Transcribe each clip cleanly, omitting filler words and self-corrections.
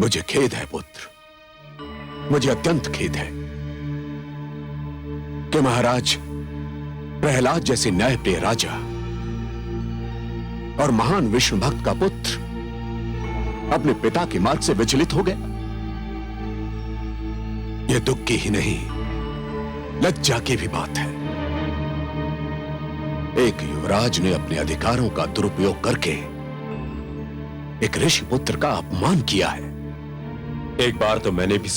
मुझे खेद है पुत्र, मुझे अत्यंत खेद है कि महाराज प्रहलाद जैसे न्यायप्रिय राजा और महान विष्णु भक्त का पुत्र अपने पिता के मार्ग से विचलित हो गया। यह दुख की ही नहीं, लज्जा की भी बात है। एक युवराज ने अपने अधिकारों का दुरुपयोग करके एक ऋषि पुत्र का अपमान किया है। एक बार तो मैंने भी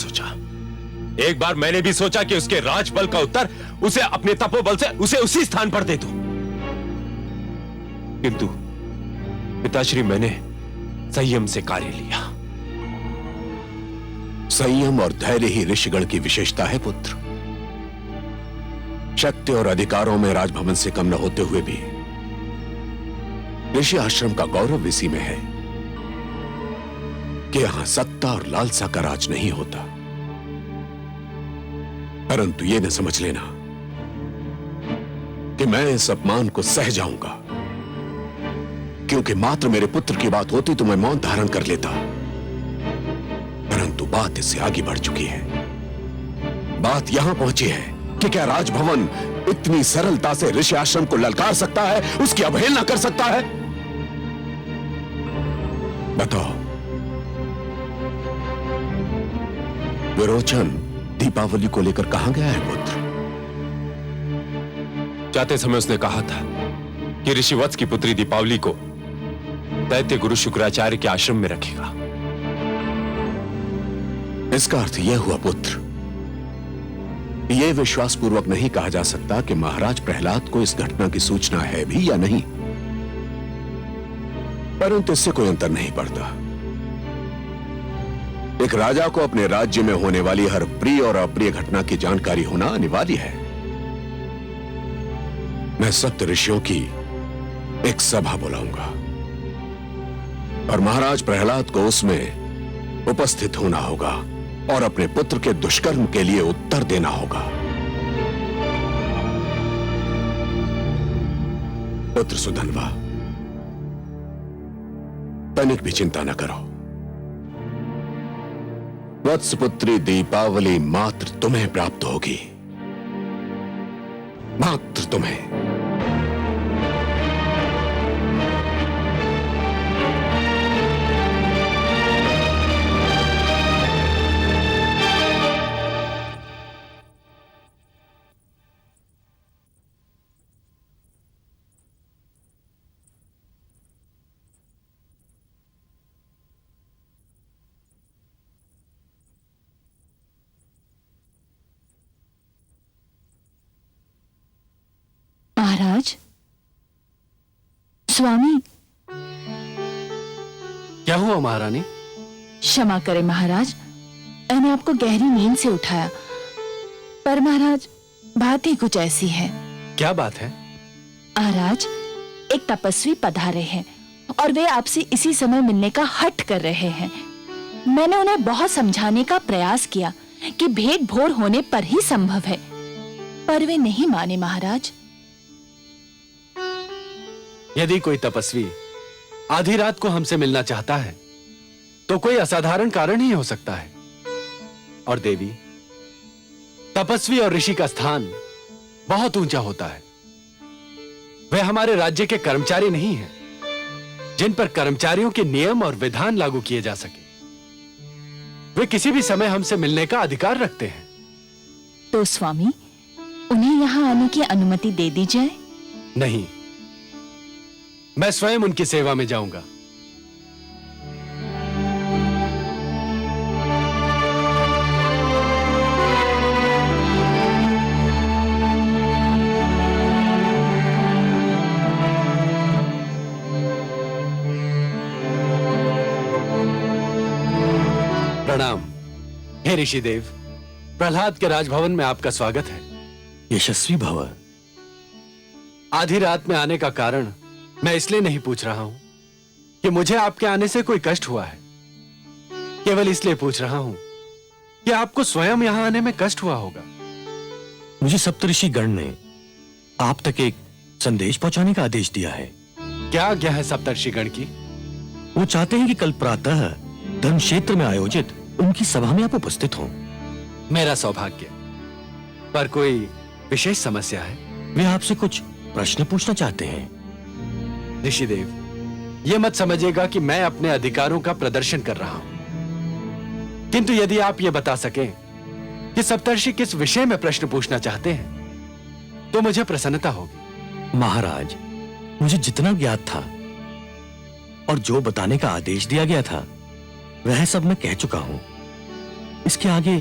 सोचा कि उसके राजबल का उत्तर उसे अपने तपोबल से उसे उसी स्थान पर दे दूं। किंतु पिताश्री, मैंने संयम से कार्य लिया। संयम और धैर्य ही ऋषिगण की विशेषता है पुत्र। शक्ति और अधिकारों में राजभवन से कम न होते हुए भी ऋषि आश्रम का गौरव इसी में है कि यहां सत्ता और लालसा का राज नहीं होता। परंतु यह न समझ लेना कि मैं इस अपमान को सह जाऊंगा, क्योंकि मात्र मेरे पुत्र की बात होती तो मैं मौन धारण कर लेता। परंतु बात इससे आगे बढ़ चुकी है। बात यहां पहुंची है कि क्या राजभवन इतनी सरलता से ऋषि आश्रम को ललकार सकता है, उसकी अवहेलना कर सकता है? बताओ। विरोचन दीपावली को लेकर कहां गया है पुत्र? जाते समय उसने कहा था कि ऋषि वत्स की पुत्री दीपावली को दैत्य गुरु शुक्राचार्य के आश्रम में रखेगा। इसका अर्थ यह हुआ पुत्र, यह विश्वासपूर्वक नहीं कहा जा सकता कि महाराज प्रहलाद को इस घटना की सूचना है भी या नहीं। परंतु इससे कोई अंतर नहीं पड़ता। एक राजा को अपने राज्य में होने वाली हर प्रिय और अप्रिय घटना की जानकारी होना अनिवार्य है। मैं सप्त ऋषियों की एक सभा बुलाऊंगा और महाराज प्रहलाद को उसमें उपस्थित होना होगा और अपने पुत्र के दुष्कर्म के लिए उत्तर देना होगा। पुत्र सुधन्वा, तनिक भी चिंता न करो। वत्सपुत्री दीपावली मात्र तुम्हें प्राप्त होगी, मात्र तुम्हें। महाराज, स्वामी। क्या हुआ महारानी? क्षमा करें महाराज, मैंने आपको गहरी नींद से उठाया। पर महाराज, बात ही कुछ ऐसी है। क्या बात है? महाराज, एक तपस्वी पधारे हैं और वे आपसे इसी समय मिलने का हठ कर रहे हैं। मैंने उन्हें बहुत समझाने का प्रयास किया कि भेंट भोर होने पर ही संभव है, पर वे नहीं माने महाराज। यदि कोई तपस्वी आधी रात को हमसे मिलना चाहता है तो कोई असाधारण कारण ही हो सकता है। और देवी, तपस्वी और ऋषि का स्थान बहुत ऊंचा होता है। वे हमारे राज्य के कर्मचारी नहीं हैं जिन पर कर्मचारियों के नियम और विधान लागू किए जा सके। वे किसी भी समय हमसे मिलने का अधिकार रखते हैं। तो स्वामी, उन्हें यहाँ आने की अनुमति दे दी जाए? नहीं, मैं स्वयं उनकी सेवा में जाऊंगा। प्रणाम। हे ऋषिदेव, प्रहलाद के राजभवन में आपका स्वागत है। यशस्वी भव। आधी रात में आने का कारण मैं इसलिए नहीं पूछ रहा हूं कि मुझे आपके आने से कोई कष्ट हुआ है। केवल इसलिए पूछ रहा हूं कि आपको स्वयं यहां आने में कष्ट हुआ होगा। मुझे सप्तऋषि गण ने आप तक एक संदेश पहुंचाने का आदेश दिया है। क्या आज्ञा है सप्तर्षि गण की? वो चाहते हैं कि कल प्रातः धर्म क्षेत्र में आयोजित उनकी सभा में आप उपस्थित हों। मेरा सौभाग्य। पर कोई विशेष समस्या है? वे आपसे कुछ प्रश्न पूछना चाहते हैं। ऋषिदेव, यह मत समझिएगा कि मैं अपने अधिकारों का प्रदर्शन कर रहा हूं, किंतु यदि आप यह बता सकें कि सप्तर्षि किस विषय में प्रश्न पूछना चाहते हैं तो मुझे प्रसन्नता होगी। महाराज, मुझे जितना ज्ञात था और जो बताने का आदेश दिया गया था वह सब मैं कह चुका हूं। इसके आगे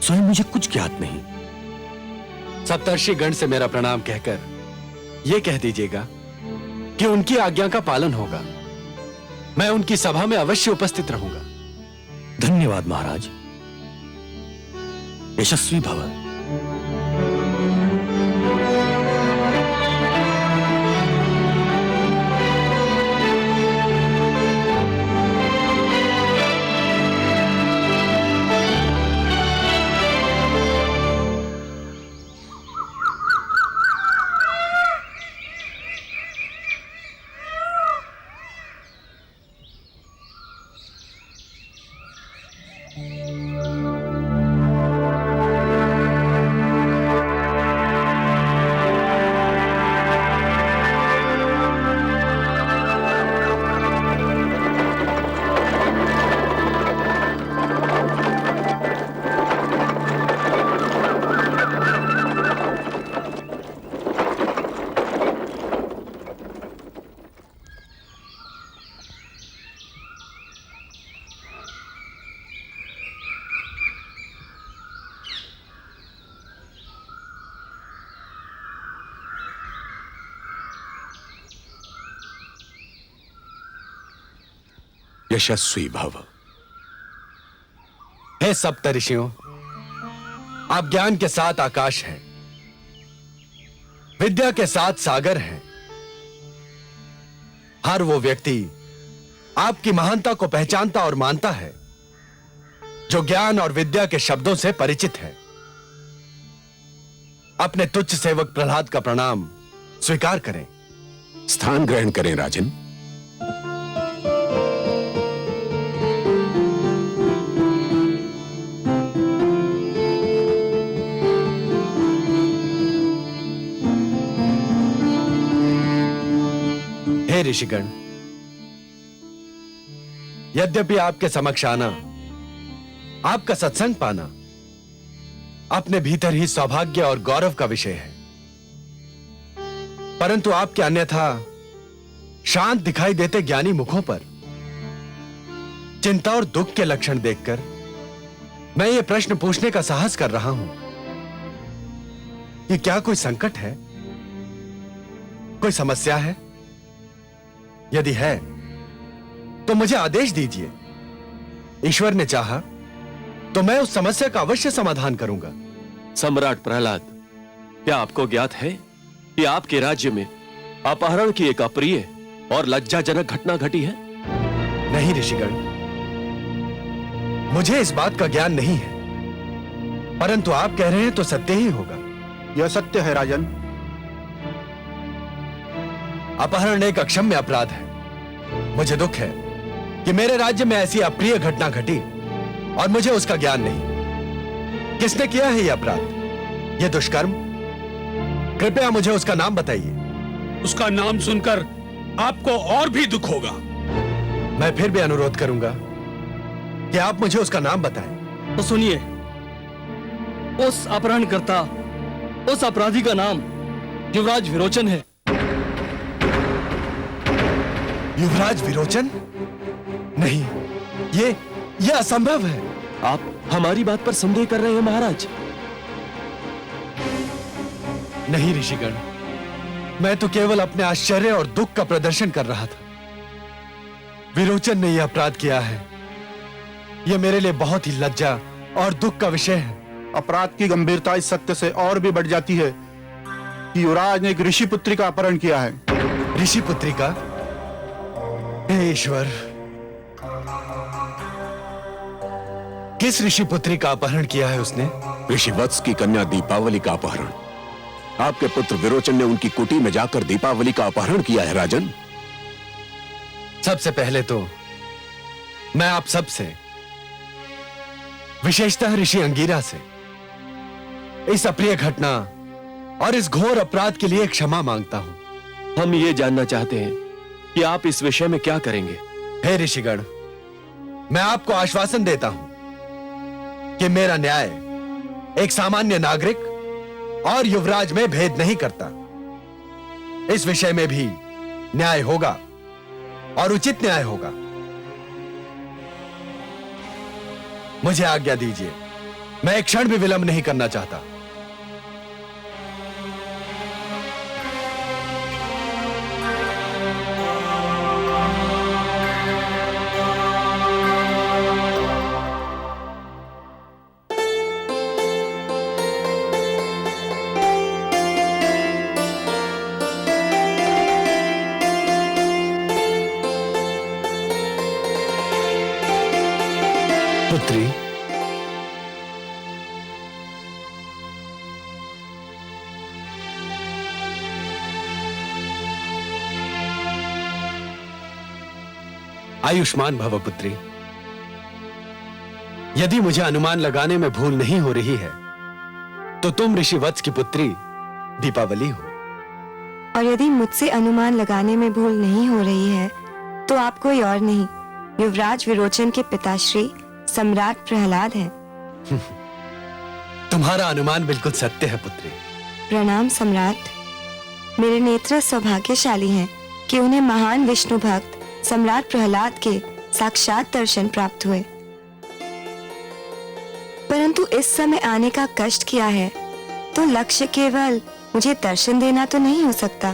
स्वयं मुझे कुछ ज्ञात नहीं। सप्तर्षि गण से मेरा प्रणाम कहकर यह कह दीजिएगा कि उनकी आज्ञा का पालन होगा। मैं उनकी सभा में अवश्य उपस्थित रहूंगा। धन्यवाद महाराज। यशस्वी भव। यशस्वी भव। हे सप्तऋषियों, आप ज्ञान के साथ आकाश हैं, विद्या के साथ सागर हैं। हर वो व्यक्ति आपकी महानता को पहचानता और मानता है जो ज्ञान और विद्या के शब्दों से परिचित है। अपने तुच्छ सेवक प्रहलाद का प्रणाम स्वीकार करें। स्थान ग्रहण करें राजन। हे ऋषिगण, यद्यपि आपके समक्ष आना, आपका सत्संग पाना अपने भीतर ही सौभाग्य और गौरव का विषय है, परंतु आपके अन्यथा शांत दिखाई देते ज्ञानी मुखों पर चिंता और दुख के लक्षण देखकर मैं ये प्रश्न पूछने का साहस कर रहा हूं कि क्या कोई संकट है, कोई समस्या है? यदि है तो मुझे आदेश दीजिए। ईश्वर ने चाहा तो मैं उस समस्या का अवश्य समाधान करूंगा। सम्राट प्रहलाद, क्या आपको ज्ञात है कि आपके राज्य में अपहरण की एक अप्रिय और लज्जाजनक घटना घटी है? नहीं ऋषिगण, मुझे इस बात का ज्ञान नहीं है, परंतु आप कह रहे हैं तो सत्य ही होगा। यह सत्य है राजन। अपहरण एक अक्षम्य अपराध है। मुझे दुख है कि मेरे राज्य में ऐसी अप्रिय घटना घटी और मुझे उसका ज्ञान नहीं। किसने किया है यह अपराध, यह दुष्कर्म? कृपया मुझे उसका नाम बताइए। उसका नाम सुनकर आपको और भी दुख होगा। मैं फिर भी अनुरोध करूंगा कि आप मुझे उसका नाम बताएं। तो सुनिए, उस अपहरणकर्ता, उस अपराधी का नाम युवराज विरोचन है। युवराज विरोचन? नहीं, ये असंभव है। आप हमारी बात पर संदेह कर रहे हैं महाराज? नहीं ऋषिगण, मैं तो केवल अपने आश्चर्य और दुख का प्रदर्शन कर रहा था। विरोचन ने यह अपराध किया है, यह मेरे लिए बहुत ही लज्जा और दुख का विषय है। अपराध की गंभीरता इस सत्य से और भी बढ़ जाती है कि युवराज ने एक ऋषि पुत्री का अपहरण किया है। ऋषि पुत्री का? हे ईश्वर, किस ऋषि पुत्री का अपहरण किया है उसने? ऋषिवत्स की कन्या दीपावली का अपहरण। आपके पुत्र विरोचन ने उनकी कुटी में जाकर दीपावली का अपहरण किया है राजन। सबसे पहले तो मैं आप सब से, विशेषतः ऋषि अंगीरा से, इस अप्रिय घटना और इस घोर अपराध के लिए क्षमा मांगता हूं। हम ये जानना चाहते हैं कि आप इस विषय में क्या करेंगे। हे ऋषिगण, मैं आपको आश्वासन देता हूं कि मेरा न्याय एक सामान्य नागरिक और युवराज में भेद नहीं करता। इस विषय में भी न्याय होगा और उचित न्याय होगा। मुझे आज्ञा दीजिए, मैं एक क्षण भी विलंब नहीं करना चाहता। पुत्री, आयुष्मान भव पुत्री। यदि मुझे अनुमान लगाने में भूल नहीं हो रही है तो तुम ऋषि वत्स की पुत्री दीपावली हो। और यदि मुझसे अनुमान लगाने में भूल नहीं हो रही है तो आप कोई और नहीं, युवराज विरोचन के पिताश्री सम्राट प्रहलाद हैं। तुम्हारा अनुमान बिल्कुल सत्य है पुत्री। प्रणाम सम्राट। मेरे नेत्र सौभाग्यशाली हैं कि उन्हें महान विष्णु भक्त सम्राट प्रहलाद के साक्षात दर्शन प्राप्त हुए। परंतु इस समय आने का कष्ट किया है तो लक्ष्य केवल मुझे दर्शन देना तो नहीं हो सकता।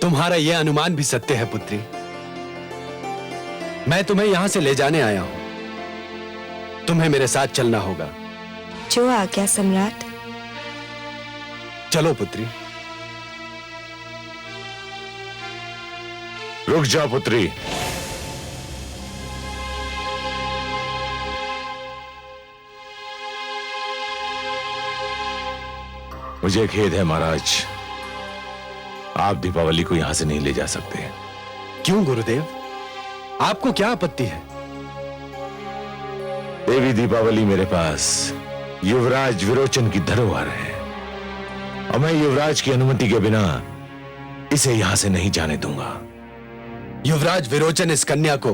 तुम्हारा यह अनुमान भी सत्य है पुत्री। मैं तुम्हें यहां से ले जाने आया हूं। तुम्हें मेरे साथ चलना होगा। जो आज्ञा सम्राट। चलो पुत्री। रुक जा पुत्री। मुझे खेद है महाराज, आप दीपावली को यहां से नहीं ले जा सकते। क्यों गुरुदेव, आपको क्या आपत्ति है? देवी दीपावली मेरे पास युवराज विरोचन की धरोहर है और मैं युवराज की अनुमति के बिना इसे यहां से नहीं जाने दूंगा। युवराज विरोचन इस कन्या को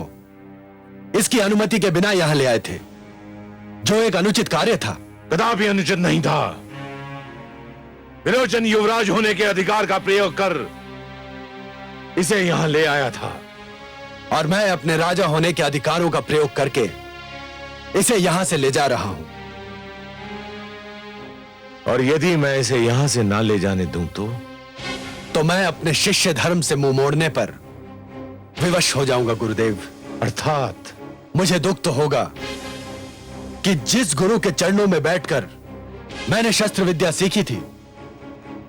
इसकी अनुमति के बिना यहां ले आए थे, जो एक अनुचित कार्य था। कदापि अनुचित नहीं था। विरोचन युवराज होने के अधिकार का प्रयोग कर इसे यहां ले आया था और मैं अपने राजा होने के अधिकारों का प्रयोग करके इसे यहां से ले जा रहा हूं। और यदि मैं इसे यहां से ना ले जाने दूं तो मैं अपने शिष्य धर्म से मुंह मोड़ने पर विवश हो जाऊंगा गुरुदेव। अर्थात मुझे दुख तो होगा कि जिस गुरु के चरणों में बैठकर मैंने शस्त्र विद्या सीखी थी,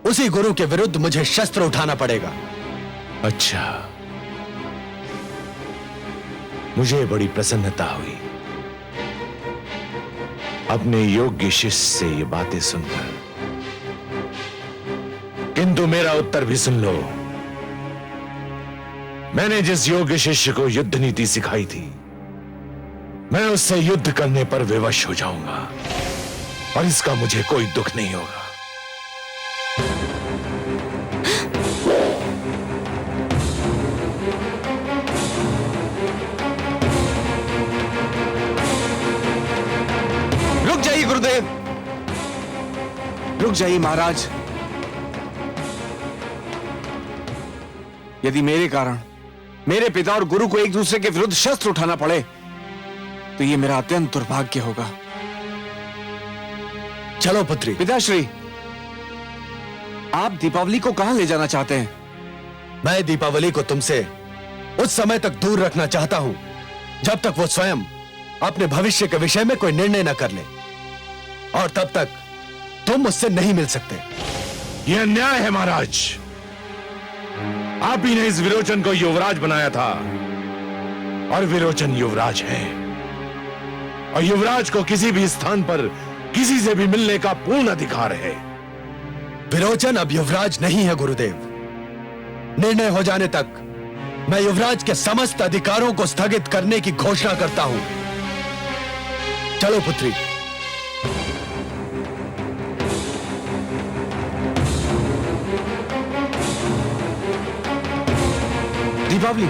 उसी गुरु के विरुद्ध मुझे शस्त्र उठाना पड़ेगा। अच्छा, मुझे बड़ी प्रसन्नता हुई अपने योग्य शिष्य से ये बातें सुनकर, किंतु मेरा उत्तर भी सुन लो। मैंने जिस योग्य शिष्य को युद्ध नीति सिखाई थी, मैं उससे युद्ध करने पर विवश हो जाऊंगा और इसका मुझे कोई दुख नहीं होगा। रुक जाइए गुरुदेव, रुक जाइए महाराज। यदि मेरे कारण मेरे पिता और गुरु को एक दूसरे के विरुद्ध शस्त्र उठाना पड़े तो यह मेरा अत्यंत दुर्भाग्य होगा। चलो पुत्री। पिताश्री, आप दीपावली को कहां ले जाना चाहते हैं? मैं दीपावली को तुमसे उस समय तक दूर रखना चाहता हूं जब तक वो स्वयं अपने भविष्य के विषय में कोई निर्णय न कर ले, और तब तक तुम मुझसे नहीं मिल सकते। यह अन्याय है महाराज। आप ही ने इस विरोचन को युवराज बनाया था और विरोचन युवराज है, और युवराज को किसी भी स्थान पर किसी से भी मिलने का पूर्ण अधिकार है। विरोचन अब युवराज नहीं है गुरुदेव। निर्णय हो जाने तक मैं युवराज के समस्त अधिकारों को स्थगित करने की घोषणा करता हूं। चलो पुत्री। दीपावली,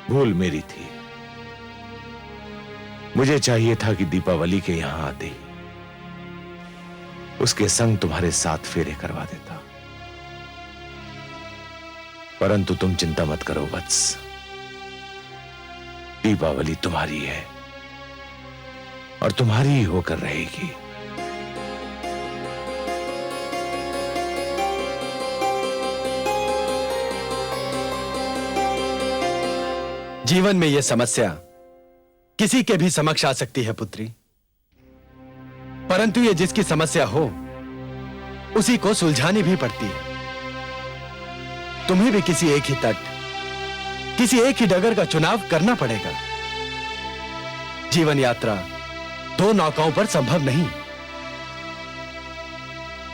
भूल मेरी थी। मुझे चाहिए था कि दीपावली के यहां आते ही उसके संग तुम्हारे 7 फेरे करवा देता, परंतु तुम चिंता मत करो वत्स, दीपावली तुम्हारी है और तुम्हारी ही होकर रहेगी। जीवन में यह समस्या किसी के भी समक्ष आ सकती है पुत्री, परंतु ये जिसकी समस्या हो उसी को सुलझानी भी पड़ती है। तुम्हें भी किसी एक ही तट, किसी एक ही डगर का चुनाव करना पड़ेगा। जीवन यात्रा 2 नौकाओं पर संभव नहीं।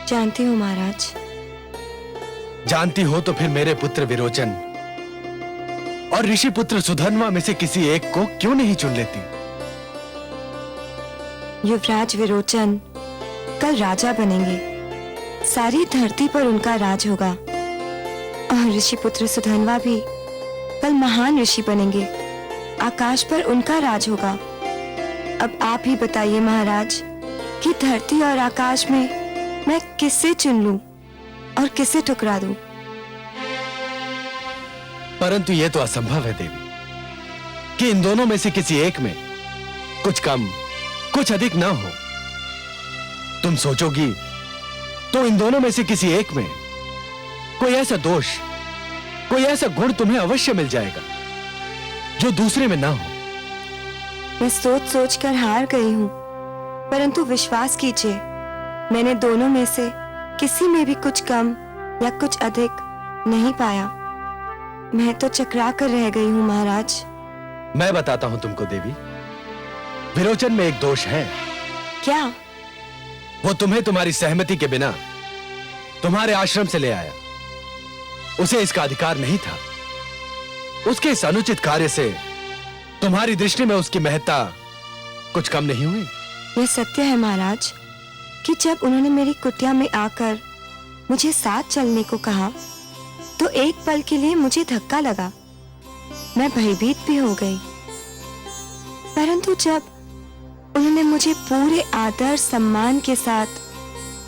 जानती हूँ महाराज। जानती हो तो फिर मेरे पुत्र विरोचन और ऋषि पुत्र सुधन्वा में से किसी एक को क्यों नहीं चुन लेती? युवराज विरोचन कल राजा बनेंगे, सारी धरती पर उनका राज होगा। और ऋषि पुत्र सुधन्वा भी कल महान ऋषि बनेंगे, आकाश पर उनका राज होगा। अब आप ही बताइए महाराज कि धरती और आकाश में मैं किसे चुन लूं और किसे ठुकरा दूं? परंतु यह तो असंभव है देवी कि इन दोनों में से किसी एक में कुछ कम कुछ अधिक ना हो। तुम सोचोगी तो इन दोनों में से किसी एक में कोई ऐसा दोष, कोई ऐसा गुण तुम्हें अवश्य मिल जाएगा जो दूसरे में ना हो। मैं सोच सोच कर हार गई हूँ, परंतु विश्वास कीजिए मैंने दोनों में से किसी में भी कुछ कम या कुछ अधिक नहीं पाया। मैं तो चकरा कर रह गई हूँ महाराज। मैं बताता हूं तुमको देवी, विरोचन में एक दोष है। क्या? वो तुम्हें तुम्हारी सहमति के बिना तुम्हारे आश्रम से ले आया। उसे इसका अधिकार नहीं था। उसके इस अनुचित कार्य से तुम्हारी दृष्टि में उसकी महत्ता कुछ कम नहीं हुई। यह सत्य है महाराज कि जब उन्होंने मेरी कुटिया में आकर मुझे साथ चलने को कहा तो एक पल के लिए मुझे धक्का लगा, मैं भयभीत भी हो गई। परंतु जब उन्होंने मुझे पूरे आदर सम्मान के साथ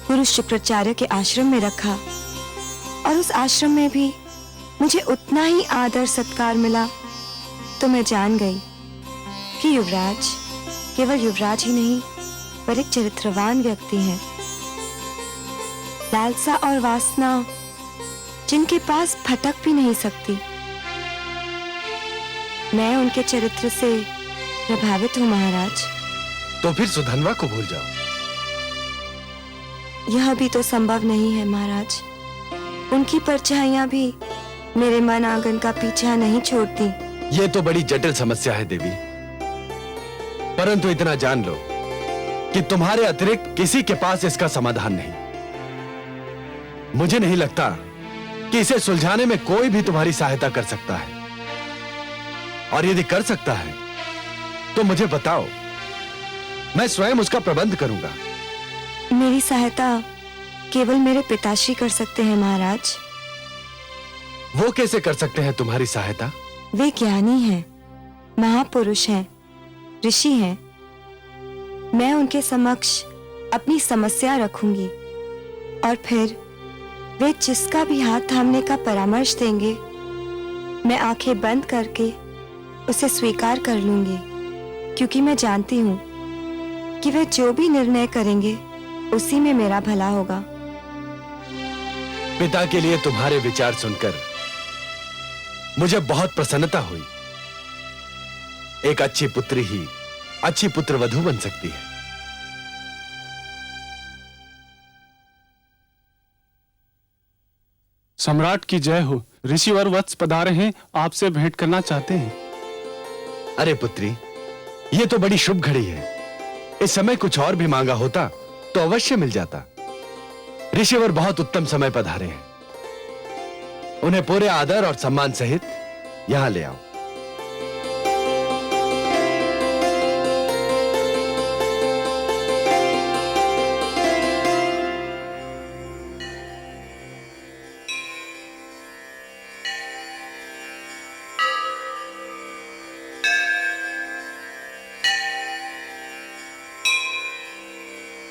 गुरु शुक्राचार्य के आश्रम में रखा और उस आश्रम में भी मुझे उतना ही आदर सत्कार मिला, तो मैं जान गई कि युवराज केवल युवराज ही नहीं पर एक चरित्रवान व्यक्ति है। लालसा और वासना जिनके पास भटक भी नहीं सकती। मैं उनके चरित्र से प्रभावित हूँ महाराज। तो फिर सुधन्वा को भूल जाओ। यह भी तो संभव नहीं है महाराज। उनकी परछाइयां भी मेरे मन आंगन का पीछा नहीं छोड़ती। यह तो बड़ी जटिल समस्या है देवी, परंतु इतना जान लो कि तुम्हारे अतिरिक्त किसी के पास इसका समाधान नहीं। मुझे नहीं लगता कि इसे सुलझाने में कोई भी तुम्हारी सहायता कर सकता है, और यदि कर सकता है तो मुझे बताओ, मैं स्वयं उसका प्रबंध करूंगा। मेरी सहायता केवल मेरे पिताश्री कर सकते हैं महाराज। वो कैसे कर सकते हैं तुम्हारी सहायता? वे ज्ञानी हैं, महापुरुष हैं, ऋषि हैं। मैं उनके समक्ष अपनी समस्या रखूंगी और फिर वे जिसका भी हाथ थामने का परामर्श देंगे, मैं आंखें बंद करके उसे स्वीकार कर लूंगी, क्योंकि मैं जानती हूं कि वे जो भी निर्णय करेंगे उसी में मेरा भला होगा। पिता के लिए तुम्हारे विचार सुनकर मुझे बहुत प्रसन्नता हुई। एक अच्छी पुत्री ही अच्छी पुत्रवधू बन सकती है। सम्राट की जय हो। ऋषिवर वत्स पधारे हैं, आपसे भेंट करना चाहते हैं। अरे पुत्री, ये तो बड़ी शुभ घड़ी है। इस समय कुछ और भी मांगा होता तो अवश्य मिल जाता। ऋषिवर बहुत उत्तम समय पधारे हैं, उन्हें पूरे आदर और सम्मान सहित यहां ले आओ।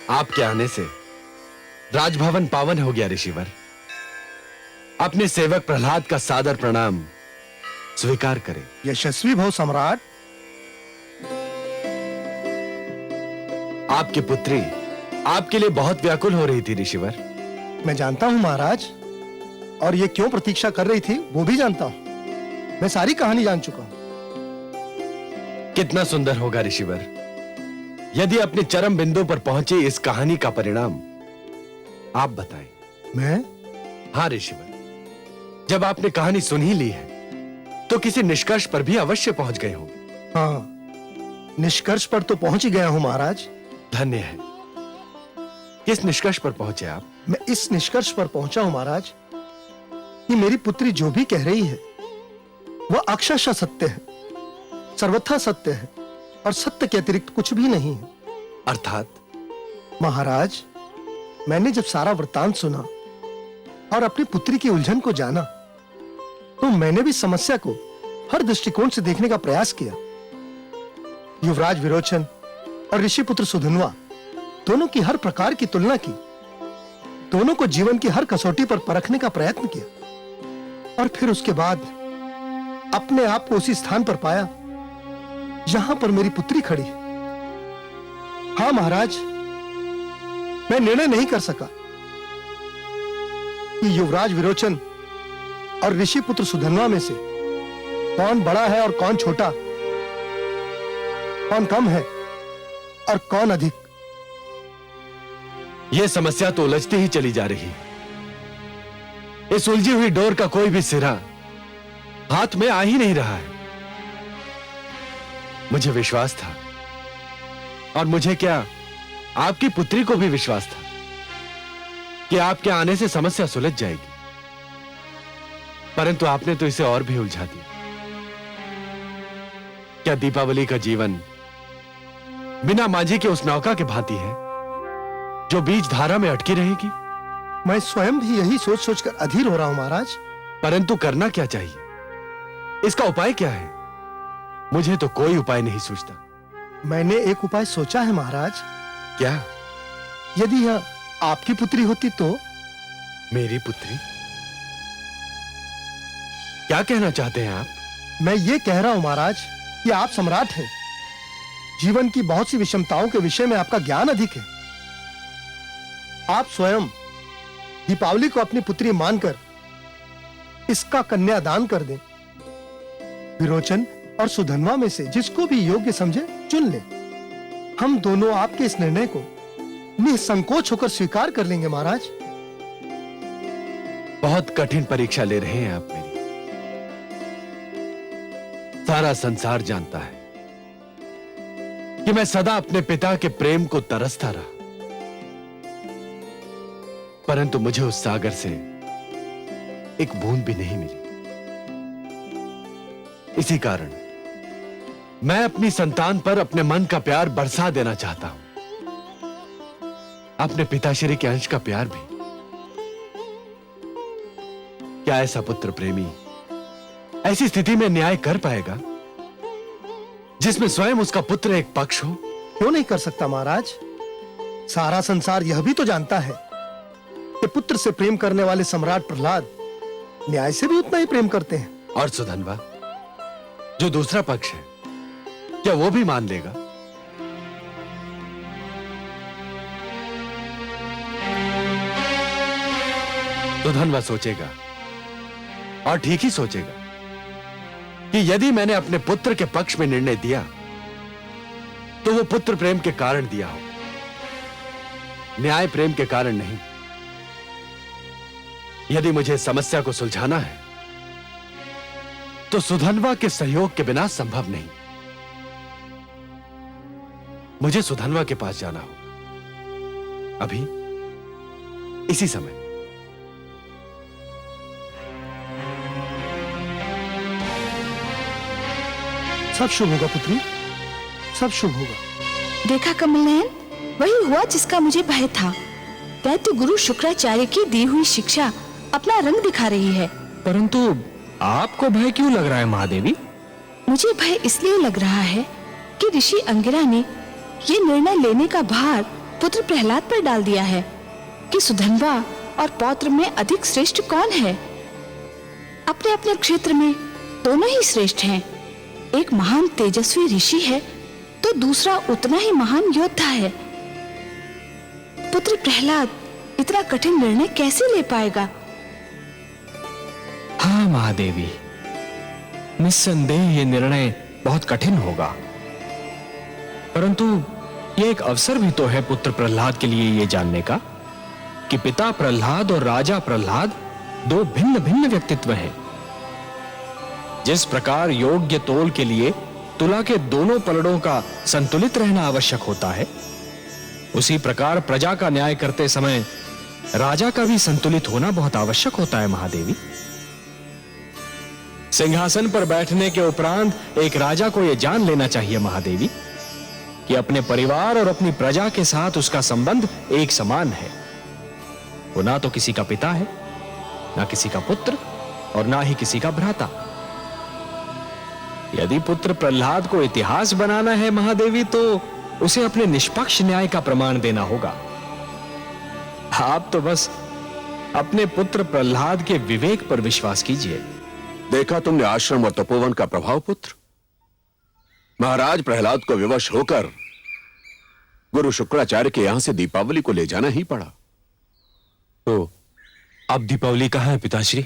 आपके आने से राजभवन पावन हो गया ऋषिवर। अपने सेवक प्रहलाद का सादर प्रणाम स्वीकार करें। यशस्वी भव सम्राट। आपकी पुत्री आपके लिए बहुत व्याकुल हो रही थी ऋषिवर। मैं जानता हूं महाराज, और ये क्यों प्रतीक्षा कर रही थी वो भी जानता हूं। मैं सारी कहानी जान चुका हूं। कितना सुंदर होगा ऋषिवर यदि अपने चरम बिंदु पर पहुंचे इस कहानी का परिणाम आप बताएं। मैं? हाँ ऋषिवर, जब आपने कहानी सुन ही ली है तो किसी निष्कर्ष पर भी अवश्य पहुंच गए होंगे। हाँ, निष्कर्ष पर तो पहुंच ही गया हूं महाराज। धन्य है। किस निष्कर्ष पर पहुंचे आप? मैं इस निष्कर्ष पर पहुंचा हूं महाराज कि मेरी पुत्री जो भी कह रही है वह अक्षरशः सत्य है, सर्वथा सत्य है, और सत्य के अतिरिक्त कुछ भी नहीं है। अर्थात? महाराज, मैंने जब सारा वृत्तांत सुना और अपनी पुत्री की उलझन को जाना तो मैंने भी समस्या को हर दृष्टिकोण से देखने का प्रयास किया। युवराज विरोचन और ऋषिपुत्र सुधन्वा दोनों की हर प्रकार की तुलना की, दोनों को जीवन की हर कसौटी पर परखने का प्रयत्न किया, और फिर उसके बाद अपने आप को उसी स्थान पर पाया जहां पर मेरी पुत्री खड़ी है। हां महाराज, मैं निर्णय नहीं कर सका कि युवराज विरोचन और ऋषिपुत्र सुधन्वा में से कौन बड़ा है और कौन छोटा, कौन कम है और कौन अधिक। यह समस्या तो उलझती ही चली जा रही। इस उलझी हुई डोर का कोई भी सिरा हाथ में आ ही नहीं रहा है। मुझे विश्वास था, और मुझे क्या आपकी पुत्री को भी विश्वास था कि आपके आने से समस्या सुलझ जाएगी, परंतु आपने तो इसे और भी उलझा दिया। क्या दीपावली का जीवन बिना मांझी के उस नौका के भांति है जो बीच धारा में अटकी रहेगी? मैं स्वयं भी यही सोच सोचकर अधीर हो रहा हूं महाराज। परंतु करना क्या चाहिए, इसका उपाय क्या है? मुझे तो कोई उपाय नहीं सूझता। मैंने एक उपाय सोचा है महाराज। क्या? यदि यह आपकी पुत्री होती तो? मेरी पुत्री? क्या कहना चाहते हैं आप? मैं ये कह रहा हूं महाराज कि आप सम्राट हैं, जीवन की बहुत सी विषमताओं के विषय में आपका ज्ञान अधिक है। आप स्वयं दीपावली को अपनी पुत्री मानकर इसका कन्यादान कर दें। विरोचन और सुधन्वा में से जिसको भी योग्य समझे चुन ले। हम दोनों आपके इस निर्णय को निसंकोच होकर स्वीकार कर लेंगे महाराज। बहुत कठिन परीक्षा ले रहे हैं आप मेरी। सारा संसार जानता है कि मैं सदा अपने पिता के प्रेम को तरसता रहा, परंतु मुझे उस सागर से एक बूंद भी नहीं मिली। इसी कारण मैं अपनी संतान पर अपने मन का प्यार बरसा देना चाहता हूं, अपने पिताश्री के अंश का प्यार भी। क्या ऐसा पुत्र प्रेमी ऐसी स्थिति में न्याय कर पाएगा जिसमें स्वयं उसका पुत्र एक पक्ष हो? क्यों नहीं कर सकता महाराज। सारा संसार यह भी तो जानता है कि पुत्र से प्रेम करने वाले सम्राट प्रहलाद न्याय से भी उतना ही प्रेम करते हैं। और सुधन्वा जो दूसरा पक्ष है, क्या वो भी मान लेगा? सुधन्वा सोचेगा, और ठीक ही सोचेगा, कि यदि मैंने अपने पुत्र के पक्ष में निर्णय दिया तो वो पुत्र प्रेम के कारण दिया हो, न्याय प्रेम के कारण नहीं। यदि मुझे समस्या को सुलझाना है तो सुधन्वा के सहयोग के बिना संभव नहीं। मुझे सुधनवा के पास जाना होगा, अभी इसी समय। सब शुभ होगा पुत्री, सब शुभ होगा। देखा कमल नयन, वही हुआ जिसका मुझे भय था। दैत्य गुरु शुक्राचार्य की दी हुई शिक्षा अपना रंग दिखा रही है। परंतु आपको भय क्यों लग रहा है महादेवी? मुझे भय इसलिए लग रहा है कि ऋषि अंगिरा ने ये निर्णय लेने का भार पुत्र प्रहलाद पर डाल दिया है कि सुधनवा और पौत्र में अधिक श्रेष्ठ कौन है। अपने अपने क्षेत्र में दोनों ही श्रेष्ठ हैं। एक महान तेजस्वी ऋषि है तो दूसरा उतना ही महान योद्धा है। पुत्र प्रहलाद इतना कठिन निर्णय कैसे ले पाएगा? हाँ महादेवी, निस्संदेह ये निर्णय बहुत कठिन होगा, परंतु ये एक अवसर भी तो है पुत्र प्रहलाद के लिए ये जानने का कि पिता प्रहलाद और राजा प्रहलाद दो भिन्न भिन्न व्यक्तित्व हैं। जिस प्रकार योग्य तोल के लिए तुला के दोनों पलड़ों का संतुलित रहना आवश्यक होता है, उसी प्रकार प्रजा का न्याय करते समय राजा का भी संतुलित होना बहुत आवश्यक होता है महादेवी। सिंहासन पर बैठने के उपरांत एक राजा को यह जान लेना चाहिए महादेवी कि अपने परिवार और अपनी प्रजा के साथ उसका संबंध एक समान है। वो ना तो किसी का पिता है, ना किसी का पुत्र और ना ही किसी का भ्राता। यदि पुत्र प्रहलाद को इतिहास बनाना है महादेवी, तो उसे अपने निष्पक्ष न्याय का प्रमाण देना होगा। आप तो बस अपने पुत्र प्रहलाद के विवेक पर विश्वास कीजिए। देखा तुमने आश्रम और तपोवन का प्रभाव पुत्र। महाराज प्रहलाद को विवश होकर गुरु शुक्राचार्य के यहां से दीपावली को ले जाना ही पड़ा। तो अब दीपावली कहां है पिताश्री?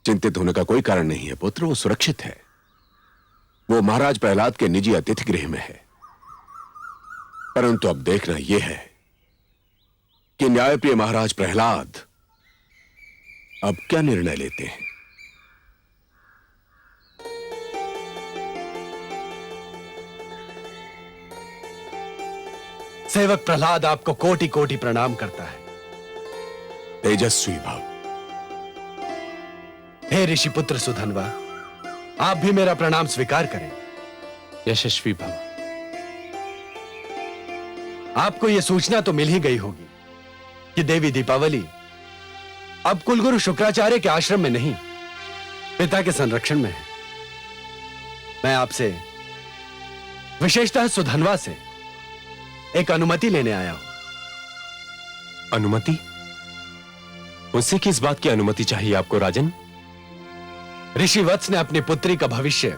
चिंतित होने का कोई कारण नहीं है पुत्र, वो सुरक्षित है। वो महाराज प्रहलाद के निजी अतिथि गृह में है। परंतु अब देखना यह है कि न्यायप्रिय महाराज प्रहलाद अब क्या निर्णय लेते हैं। सेवक प्रहलाद आपको कोटि कोटि प्रणाम करता है। तेजस्वी भाव। हे ऋषि पुत्र सुधनवा, आप भी मेरा प्रणाम स्वीकार करें। यशस्वी भव। आपको यह सूचना तो मिल ही गई होगी कि देवी दीपावली अब कुलगुरु शुक्राचार्य के आश्रम में नहीं, पिता के संरक्षण में है। मैं आपसे, विशेषतः सुधनवा से एक अनुमति लेने आया हूं। अनुमति? मुझसे किस बात की अनुमति चाहिए आपको राजन? ऋषि वत्स ने अपनी पुत्री का भविष्य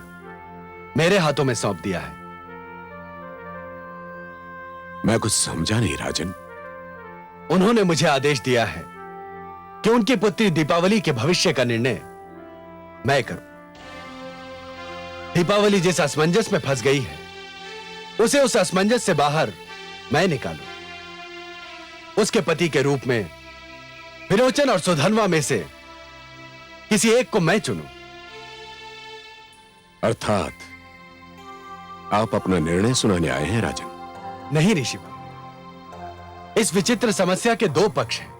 मेरे हाथों में सौंप दिया है। मैं कुछ समझा नहीं राजन। उन्होंने मुझे आदेश दिया है कि उनकी पुत्री दीपावली के भविष्य का निर्णय मैं करूं। दीपावली जिस असमंजस में फंस गई है, उसे उस असमंजस से बाहर मैं निकालूं। उसके पति के रूप में विरोचन और सुधनवा में से किसी एक को मैं चुनूं। अर्थात आप अपना निर्णय सुनाने आए हैं राजन? नहीं ऋषि, इस विचित्र समस्या के दो पक्ष हैं।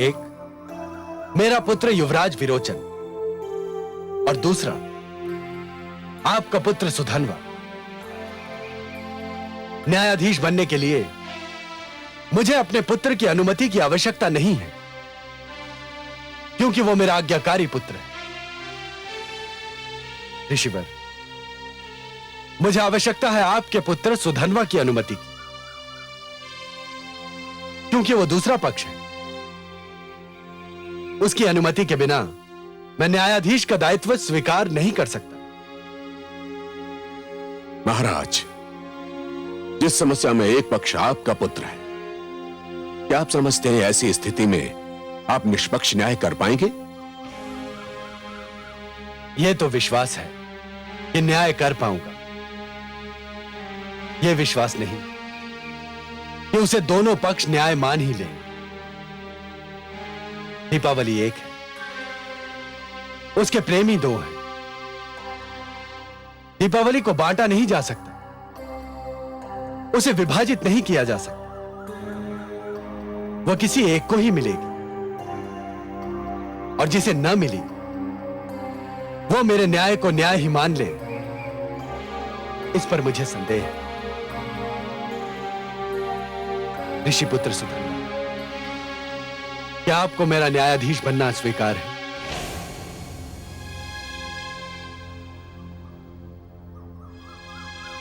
एक मेरा पुत्र युवराज विरोचन और दूसरा आपका पुत्र सुधनवा। न्यायाधीश बनने के लिए मुझे अपने पुत्र की अनुमति की आवश्यकता नहीं है, क्योंकि वो मेरा आज्ञाकारी पुत्र है। ऋषिवर, मुझे आवश्यकता है आपके पुत्र सुधनवा की अनुमति की, क्योंकि वो दूसरा पक्ष है। उसकी अनुमति के बिना मैं न्यायाधीश का दायित्व स्वीकार नहीं कर सकता। महाराज, जिस समस्या में एक पक्ष आपका पुत्र है, क्या आप समझते हैं ऐसी स्थिति में आप निष्पक्ष न्याय कर पाएंगे? यह तो विश्वास है कि न्याय कर पाऊंगा। यह विश्वास नहीं कि उसे दोनों पक्ष न्याय मान ही लें। दीपावली एक है, उसके प्रेमी दो हैं। दीपावली को बांटा नहीं जा सकता, उसे विभाजित नहीं किया जा सकता। वह किसी एक को ही मिलेगी, और जिसे न मिली वो मेरे न्याय को न्याय ही मान ले, इस पर मुझे संदेह है। ऋषिपुत्र सुधन्वा, क्या आपको मेरा न्यायाधीश बनना स्वीकार है?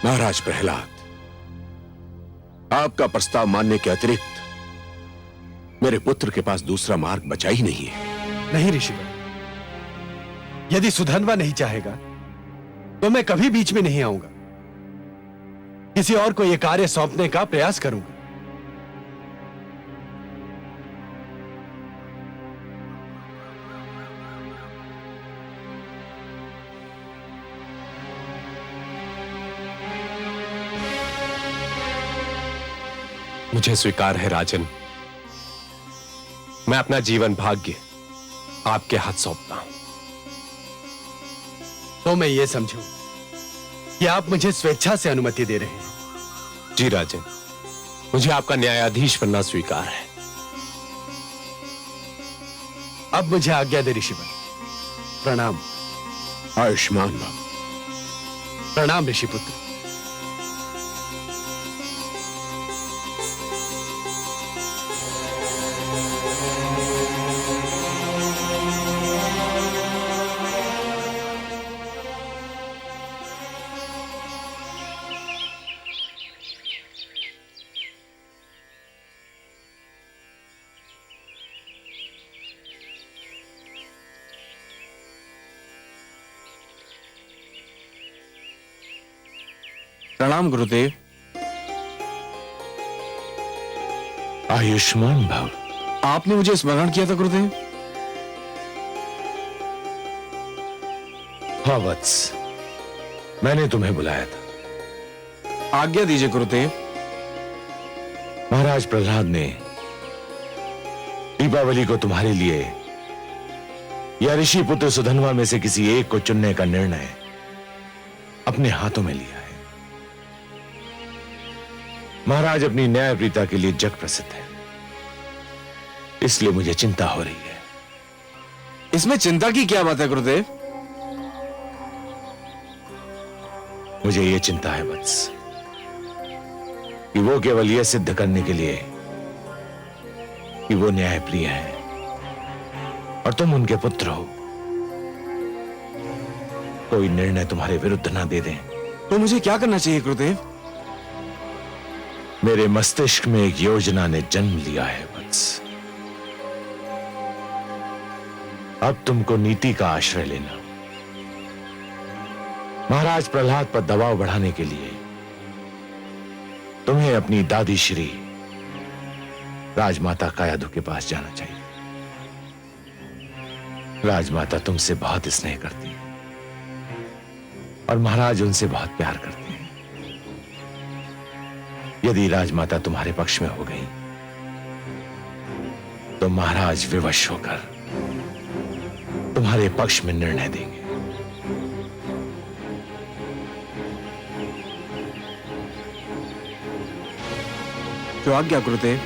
महाराज प्रहलाद, आपका प्रस्ताव मानने के अतिरिक्त मेरे पुत्र के पास दूसरा मार्ग बचा ही नहीं है। नहीं ऋषिवर, यदि सुधन्वा नहीं चाहेगा तो मैं कभी बीच में नहीं आऊंगा। किसी और को यह कार्य सौंपने का प्रयास करूंगा। मुझे स्वीकार है राजन। मैं अपना जीवन भाग्य आपके हाथ सौंपता हूं। तो मैं ये समझूं कि आप मुझे स्वेच्छा से अनुमति दे रहे हैं? जी राजन, मुझे आपका न्यायाधीश बनना स्वीकार है। अब मुझे आज्ञा दे ऋषिवर। प्रणाम। आयुष्मान भव। प्रणाम ऋषिपुत्र। प्रणाम गुरुदेव। आयुष्मान भव। आपने मुझे स्मरण किया था गुरुदेव? हाँ वत्स, मैंने तुम्हें बुलाया था। आज्ञा दीजिए गुरुदेव। महाराज प्रहलाद ने दीपावली को तुम्हारे लिए या ऋषि पुत्र सुधन्वा में से किसी एक को चुनने का निर्णय अपने हाथों में लिया है। महाराज अपनी न्यायप्रियता के लिए जग प्रसिद्ध है, इसलिए मुझे चिंता हो रही है। इसमें चिंता की क्या बात है गुरुदेव? मुझे यह चिंता है वत्स कि वो केवल यह सिद्ध करने के लिए कि वो न्यायप्रिय है और तुम उनके पुत्र हो, कोई निर्णय तुम्हारे विरुद्ध ना दे दें। तो मुझे क्या करना चाहिए गुरुदेव? मेरे मस्तिष्क में एक योजना ने जन्म लिया है वत्स। अब तुमको नीति का आश्रय लेना। महाराज प्रहलाद पर दबाव बढ़ाने के लिए तुम्हें अपनी दादी श्री राजमाता कायाधु के पास जाना चाहिए। राजमाता तुमसे बहुत स्नेह करती है और महाराज उनसे बहुत प्यार करते हैं। यदि राजमाता तुम्हारे पक्ष में हो गई तो महाराज विवश होकर तुम्हारे पक्ष में निर्णय देंगे। जो आज्ञा गुरुदेव।